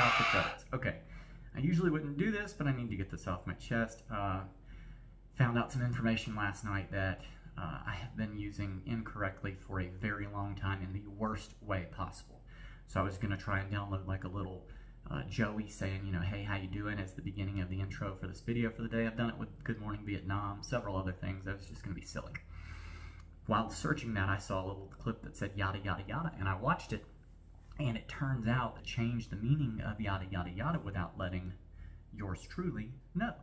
out the credits. Okay, I usually wouldn't do this, but I need to get this off my chest. Found out some information last night that I have been using incorrectly for a very long time in the worst way possible. So I was going to try and download like a little Joey saying, you know, hey, how you doing, as the beginning of the intro for this video for the day. I've done it with Good Morning Vietnam, several other things. That was just going to be silly. While searching that, I saw a little clip that said yada yada yada, and I watched it, and it turns out that changed the meaning of yada yada yada without letting yours truly know.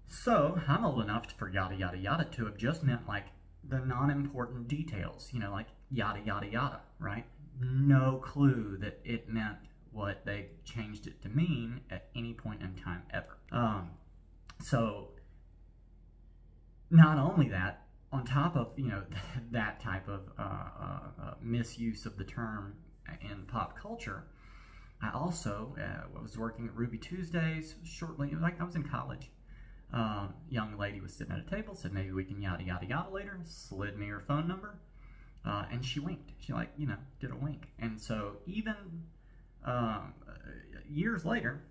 So I'm old enough for yada yada yada to have just meant like the non-important details, you know, like yada yada yada, right? No clue that it meant what they changed it to mean at any point in time ever. So not only that, on top of, you know, that type of misuse of the term in pop culture, I also was working at Ruby Tuesdays shortly, like I was in college. Young lady was sitting at a table, said maybe we can yada yada yada later, slid me her phone number, and she winked. She, like, you know, did a wink. And so even years later,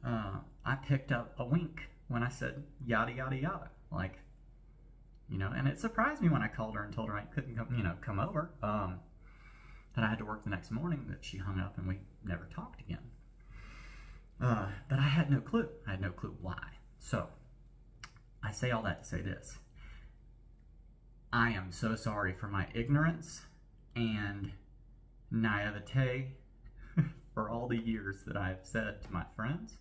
I picked up a wink when I said yada yada yada, like, you know, and it surprised me when I called her and told her I couldn't come, you know, come over, that I had to work the next morning, that she hung up and we never talked again. But I had no clue. I had no clue why. So I say all that to say this. I am so sorry for my ignorance and naivete for all the years that I've said to my friends,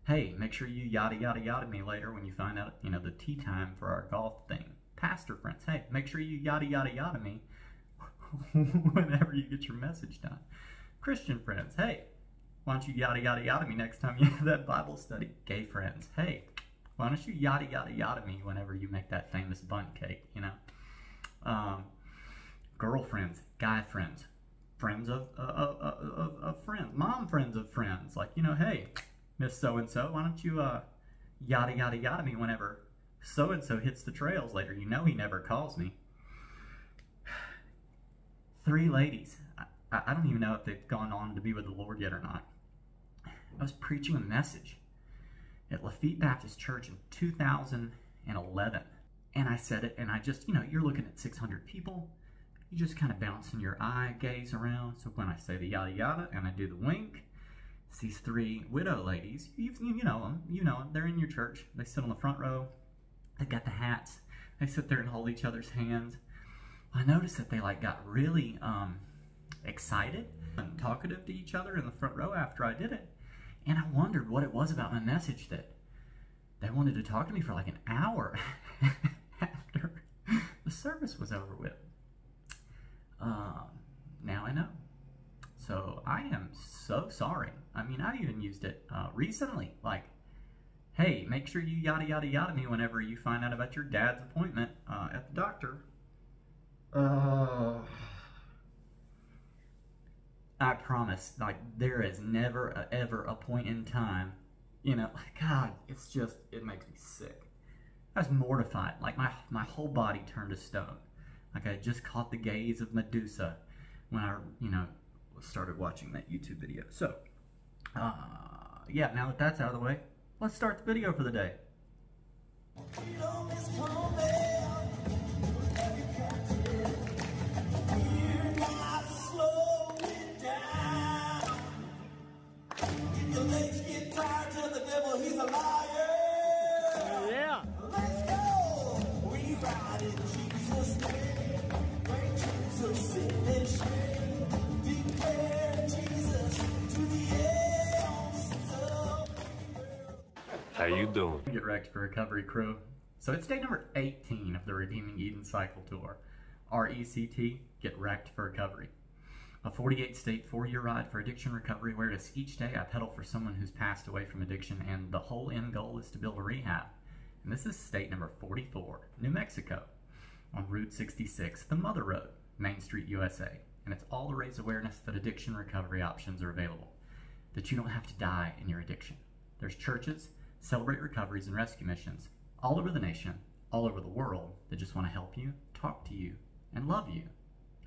hey, make sure you yada yada yada me later when you find out, you know, the tea time for our golf thing. Pastor friends, hey, make sure you yada yada yada me whenever you get your message done. Christian friends, hey, why don't you yada yada yada me next time you have that Bible study? Gay friends, hey, why don't you yada yada yada me whenever you make that famous bundt cake, you know? Girlfriends, guy friends, friends of friends, mom friends of friends, like, you know, hey, Miss So-and-so, why don't you yada yada yada me whenever so-and-so hits the trails later? You know he never calls me. 3 ladies. I don't even know if they've gone on to be with the Lord yet or not. I was preaching a message at Lafitte Baptist Church in 2011. And I said it, and I just, you know, you're looking at 600 people. You just kind of bouncing your eye gaze around. So when I say the yada yada and I do the wink, it's these 3 widow ladies. You know them. They're in your church. They sit on the front row. They've got the hats. They sit there and hold each other's hands. I noticed that they like got really excited and talkative to each other in the front row after I did it. And I wondered what it was about my message that they wanted to talk to me for like an hour after the service was over with. Now I know. So I am so sorry. I mean, I've even used it recently, like, hey, make sure you yada yada yada me whenever you find out about your dad's appointment at the doctor. I promise, like, there is never ever a point in time, you know, like, God, it's just, it makes me sick. I was mortified, like my whole body turned to stone. Like I just caught the gaze of Medusa when I, you know, started watching that YouTube video. So, yeah, now that that's out of the way, let's start the video for the day. How you doing? Get Wrecked for Recovery crew. So it's day number 18 of the Redeeming Eden Cycle Tour. RECT, Get Wrecked for Recovery. A 48-state, 4-year ride for addiction recovery where each day I pedal for someone who's passed away from addiction, and the whole end goal is to build a rehab. And this is state number 44, New Mexico, on Route 66, the Mother Road, Main Street, USA. And it's all to raise awareness that addiction recovery options are available, that you don't have to die in your addiction. There's churches, Celebrate recoveries, and rescue missions all over the nation, all over the world, that just want to help you, talk to you, and love you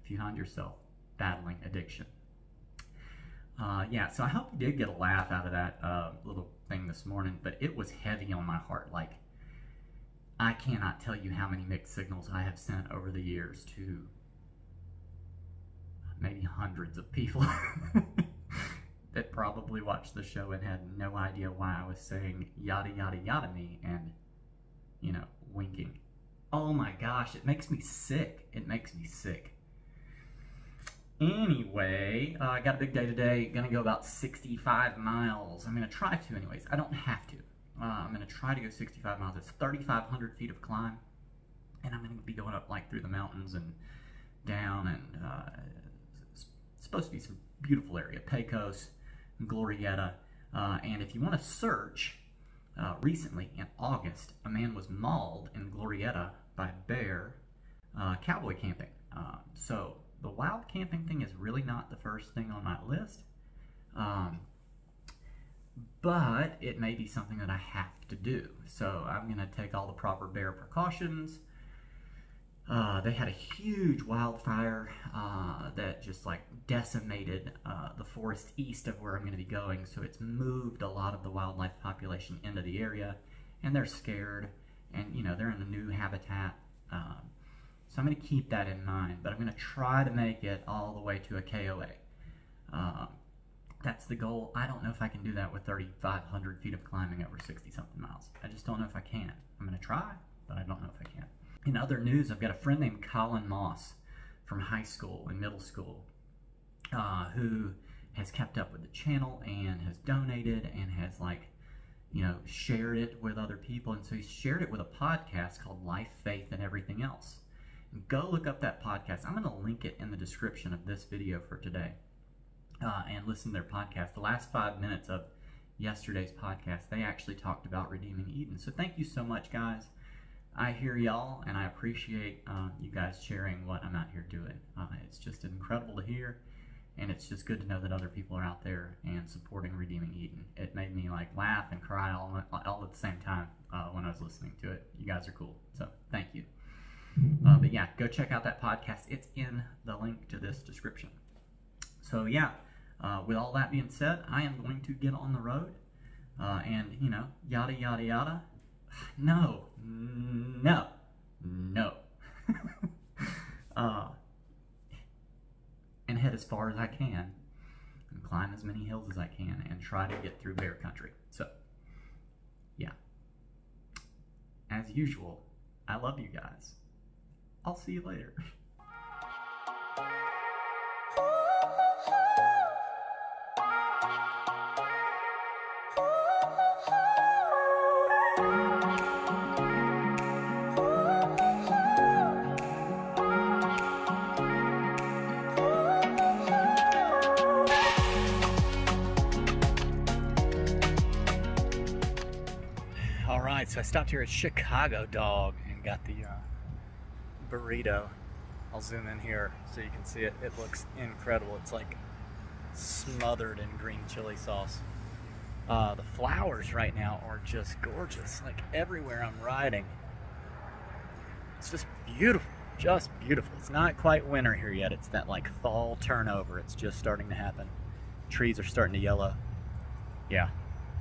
if you find yourself battling addiction. Yeah, so I hope you did get a laugh out of that little thing this morning, but it was heavy on my heart. Like, I cannot tell you how many mixed signals I have sent over the years to maybe hundreds of people that probably watched the show and had no idea why I was saying yada yada yada me and, you know, winking. Oh my gosh, it makes me sick. It makes me sick. Anyway, I got a big day today. Gonna go about 65 miles. I'm gonna try to anyways. I don't have to. I'm gonna try to go 65 miles. It's 3,500 feet of climb. And I'm gonna be going up like through the mountains and down, and it's supposed to be some beautiful area. Pecos, Glorieta. And if you wanna search, recently in August, a man was mauled in Glorieta by a bear cowboy camping. So the wild camping thing is really not the first thing on my list, but it may be something that I have to do. So I'm going to take all the proper bear precautions. They had a huge wildfire that just like decimated the forest east of where I'm going to be going, so it's moved a lot of the wildlife population into the area, and they're scared, and you know, they're in a new habitat. So I'm going to keep that in mind, but I'm going to try to make it all the way to a KOA. That's the goal. I don't know if I can do that with 3,500 feet of climbing over 60-something miles. I just don't know if I can. I'm going to try, but I don't know if I can. In other news, I've got a friend named Colin Moss from high school and middle school who has kept up with the channel and has donated and has, like, you know, shared it with other people. And so he shared it with a podcast called Life, Faith, and Everything Else. Go look up that podcast. I'm going to link it in the description of this video for today, and listen to their podcast. The last 5 minutes of yesterday's podcast, they actually talked about redeeming Eden. So thank you so much, guys. I hear y'all, and I appreciate you guys sharing what I'm out here doing. It's just incredible to hear, and it's just good to know that other people are out there and supporting Redeeming Eden. It made me like laugh and cry all at the same time when I was listening to it. You guys are cool, so thank you. But yeah, go check out that podcast. It's in the link to this description. So yeah, with all that being said, I am going to get on the road, and you know, yada yada yada. No. And head as far as I can, and climb as many hills as I can, and try to get through bear country. So yeah, as usual, I love you guys. I'll see you later. All right, so I stopped here at Chicago Dog and got the burrito. I'll zoom in here so you can see it. It looks incredible. It's like smothered in green chili sauce. The flowers right now are just gorgeous. Like everywhere I'm riding, it's just beautiful, just beautiful. It's not quite winter here yet. It's that like fall turnover. It's just starting to happen. Trees are starting to yellow. Yeah,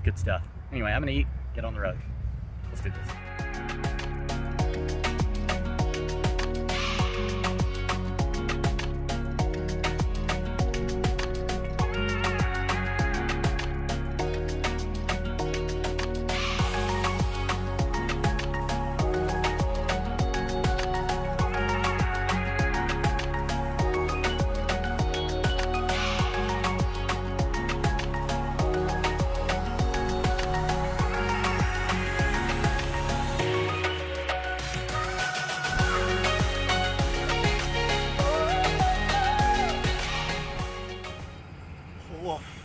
good stuff. Anyway, I'm gonna eat, get on the road. Let's do this.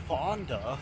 Fonda.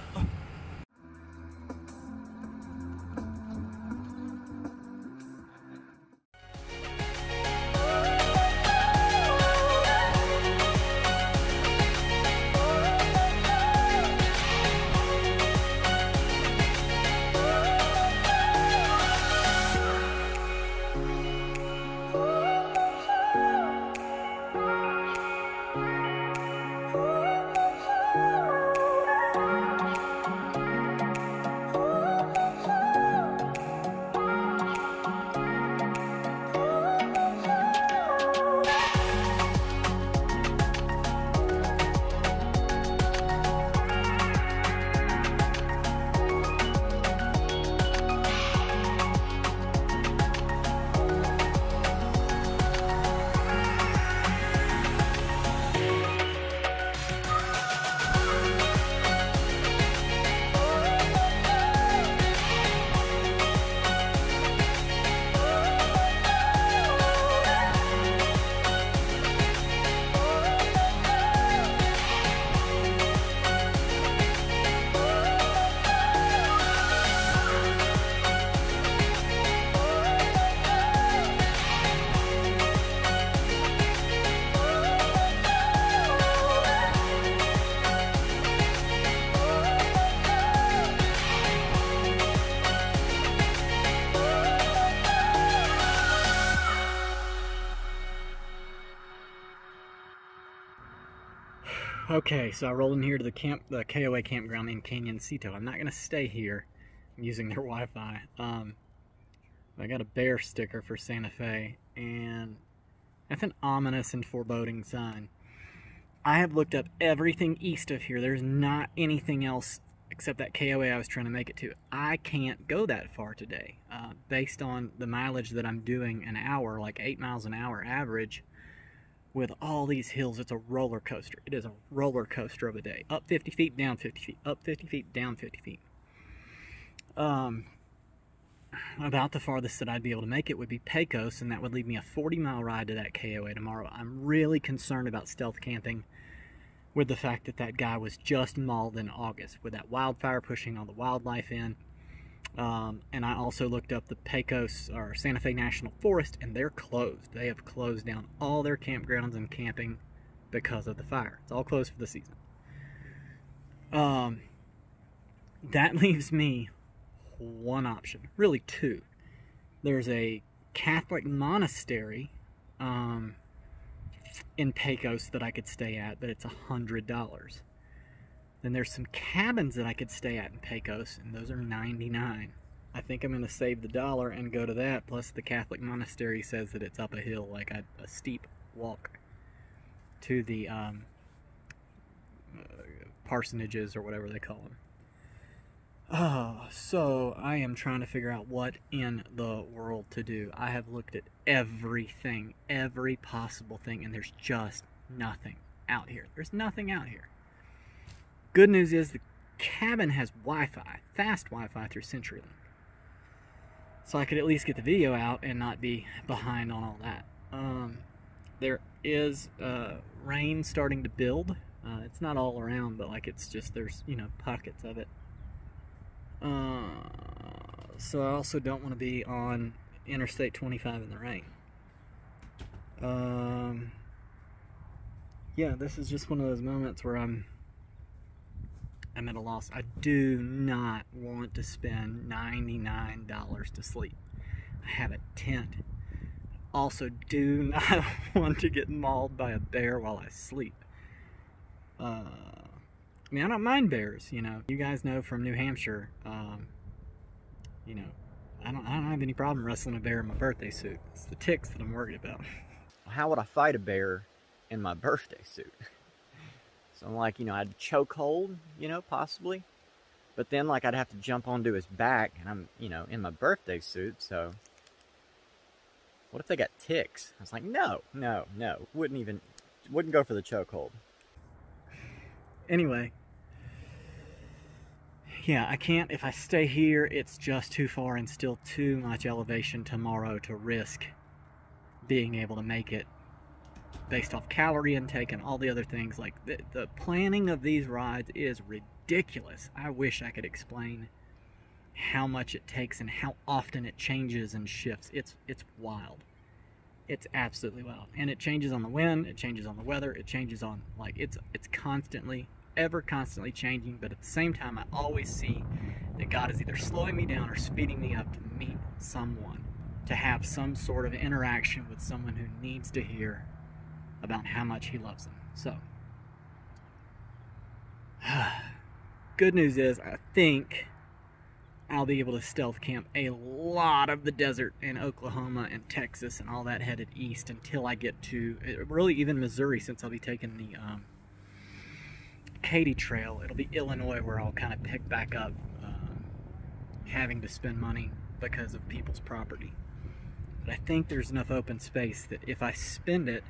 Okay, so I rolled in here to the KOA campground in Cañoncito. I'm not going to stay here. I'm using their Wi-Fi. I got a bear sticker for Santa Fe, and that's an ominous and foreboding sign. I have looked up everything east of here. There's not anything else except that KOA I was trying to make it to. I can't go that far today. Based on the mileage that I'm doing an hour, like 8 miles an hour average, with all these hills, it's a roller coaster. It is a roller coaster of a day. Up 50 feet, down 50 feet, up 50 feet, down 50 feet. About the farthest that I'd be able to make it would be Pecos, and that would leave me a 40-mile ride to that KOA tomorrow. I'm really concerned about stealth camping with the fact that that guy was just mauled in August with that wildfire pushing all the wildlife in. And I also looked up the Pecos or Santa Fe National Forest, and they're closed. They have closed down all their campgrounds and camping because of the fire. It's all closed for the season. That leaves me one option, really two. There's a Catholic monastery in Pecos that I could stay at, but it's $100. Then there's some cabins that I could stay at in Pecos, and those are $99. I think I'm going to save the dollar and go to that, plus the Catholic monastery says that it's up a hill, like a steep walk to the parsonages or whatever they call them. So I am trying to figure out what in the world to do. I have looked at everything, every possible thing, and there's just nothing out here. There's nothing out here. Good news is the cabin has Wi-Fi, fast Wi-Fi through CenturyLink. So I could at least get the video out and not be behind on all that. There is rain starting to build. It's not all around, but like it's just, there's, you know, pockets of it. So I also don't want to be on Interstate 25 in the rain. Yeah, this is just one of those moments where I'm at a loss. I do not want to spend $99 to sleep. I have a tent. Also do not want to get mauled by a bear while I sleep. I mean, I don't mind bears, you know. You guys know from New Hampshire, you know, I don't have any problem wrestling a bear in my birthday suit. It's the ticks that I'm worried about. How would I fight a bear in my birthday suit? So I'm like, you know, I'd choke hold, you know, possibly. But then, like, I'd have to jump onto his back, and I'm, you know, in my birthday suit, so... What if they got ticks? I was like, no. Wouldn't go for the chokehold. Anyway. Yeah, I can't, if I stay here, it's just too far and still too much elevation tomorrow to risk being able to make it based off calorie intake and all the other things. Like, the planning of these rides is ridiculous. I wish I could explain how much it takes and how often it changes and shifts. It's wild. It's absolutely wild. And it changes on the wind, it changes on the weather, it changes on, like, it's constantly, ever constantly changing, but at the same time, I always see that God is either slowing me down or speeding me up to meet someone, to have some sort of interaction with someone who needs to hear about how much he loves them. So, good news is, I think I'll be able to stealth camp a lot of the desert in Oklahoma and Texas and all that headed east until I get to, really even Missouri, since I'll be taking the Katy Trail. It'll be Illinois where I'll kind of pick back up having to spend money because of people's property. But I think there's enough open space that if I spend it,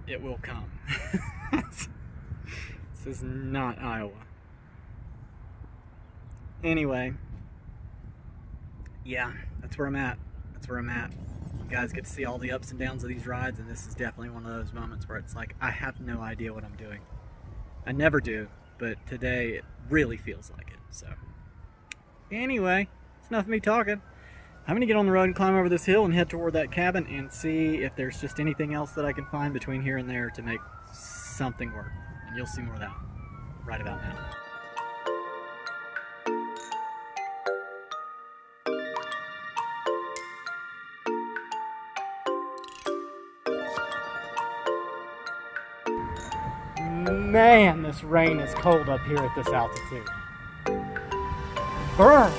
it will come. This is not Iowa. Anyway, yeah, that's where I'm at. That's where I'm at. You guys get to see all the ups and downs of these rides, and this is definitely one of those moments where it's like, I have no idea what I'm doing. I never do, but today it really feels like it. So, anyway, it's enough of me talking. I'm gonna get on the road and climb over this hill and head toward that cabin and see if there's just anything else that I can find between here and there to make something work. And you'll see more of that right about now. Man, this rain is cold up here at this altitude. Burn!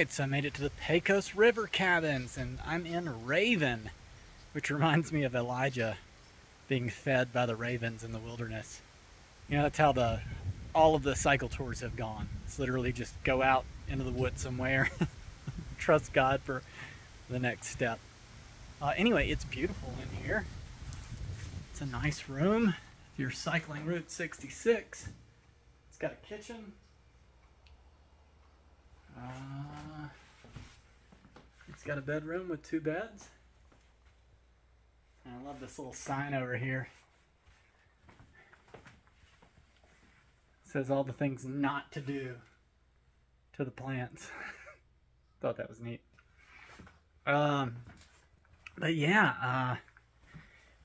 So I made it to the Pecos River cabins, and I'm in Raven, which reminds me of Elijah being fed by the ravens in the wilderness. You know, that's how all of the cycle tours have gone. It's literally just go out into the woods somewhere, trust God for the next step. Anyway, it's beautiful in here. It's a nice room. If you're cycling Route 66, it's got a kitchen. It's got a bedroom with 2 beds. And I love this little sign over here. It says all the things not to do to the plants. Thought that was neat. But yeah,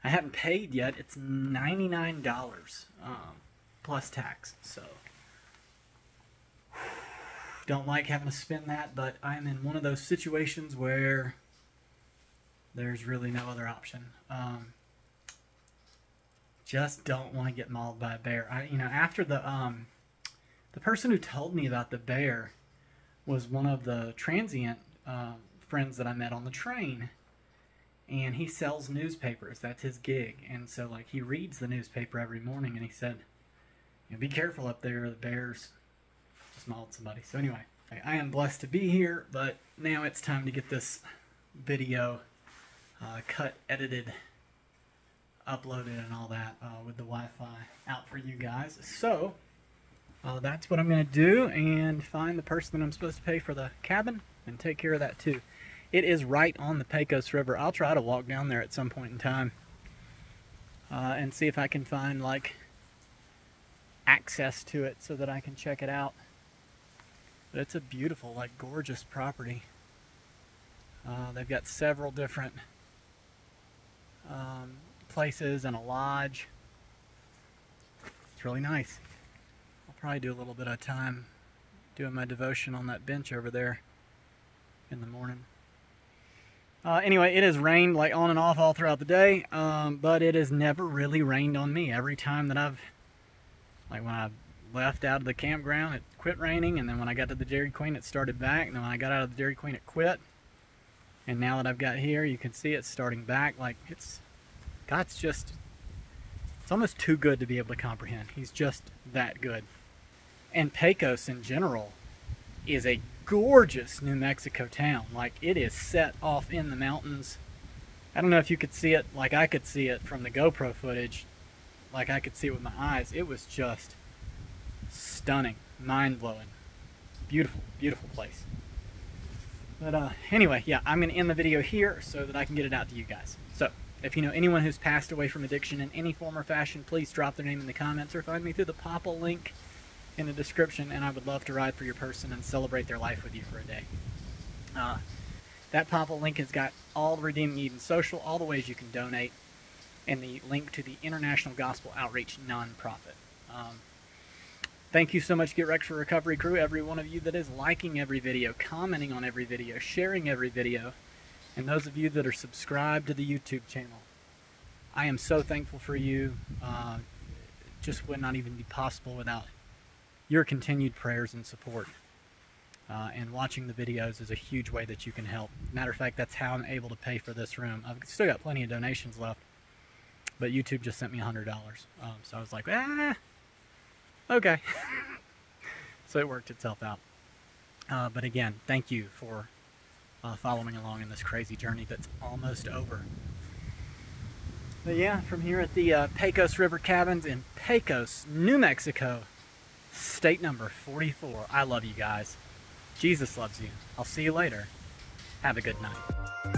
I haven't paid yet. It's $99 plus tax, so don't like having to spend that, but I'm in one of those situations where there's really no other option. Just don't want to get mauled by a bear. You know, after the person who told me about the bear was one of the transient friends that I met on the train, and he sells newspapers. That's his gig, and so like he reads the newspaper every morning, and he said, you know, be careful up there, the bears just mauled somebody. So anyway, I am blessed to be here, but now it's time to get this video cut, edited, uploaded, and all that with the Wi-Fi out for you guys. So that's what I'm going to do, and find the person that I'm supposed to pay for the cabin and take care of that too. It is right on the Pecos River. I'll try to walk down there at some point in time and see if I can find like access to it so that I can check it out. But it's a beautiful, like, gorgeous property. They've got several different places and a lodge. It's really nice. I'll probably do a little bit of time doing my devotion on that bench over there in the morning. Anyway, it has rained like on and off all throughout the day, but it has never really rained on me. Every time that I've, like when I left out of the campground, it quit raining, and then when I got to the Dairy Queen, it started back, and then when I got out of the Dairy Queen, it quit. And now that I've got here, you can see it's starting back. Like, God's just, it's almost too good to be able to comprehend. He's just that good. And Pecos in general is a gorgeous New Mexico town. Like, it is set off in the mountains. I don't know if you could see it like I could see it from the GoPro footage, like I could see it with my eyes. It was just stunning, mind-blowing, beautiful, beautiful place. But anyway, yeah, I'm going to end the video here so that I can get it out to you guys. So, if you know anyone who's passed away from addiction in any form or fashion, please drop their name in the comments or find me through the Papa link in the description, and I would love to ride for your person and celebrate their life with you for a day. That pop-up link has got all the Redeeming Eden social, all the ways you can donate, and the link to the International Gospel Outreach nonprofit. Thank you so much, Get Wrecked for Recovery crew, every one of you that is liking every video, commenting on every video, sharing every video, and those of you that are subscribed to the YouTube channel. I am so thankful for you. Just would not even be possible without your continued prayers and support. And watching the videos is a huge way that you can help. Matter of fact, that's how I'm able to pay for this room. I've still got plenty of donations left, but YouTube just sent me $100. So I was like, okay. So it worked itself out. But again, thank you for following along in this crazy journey that's almost over. But yeah, from here at the Pecos River Cabins in Pecos, New Mexico, state number 44. I love you guys. Jesus loves you. I'll see you later. Have a good night.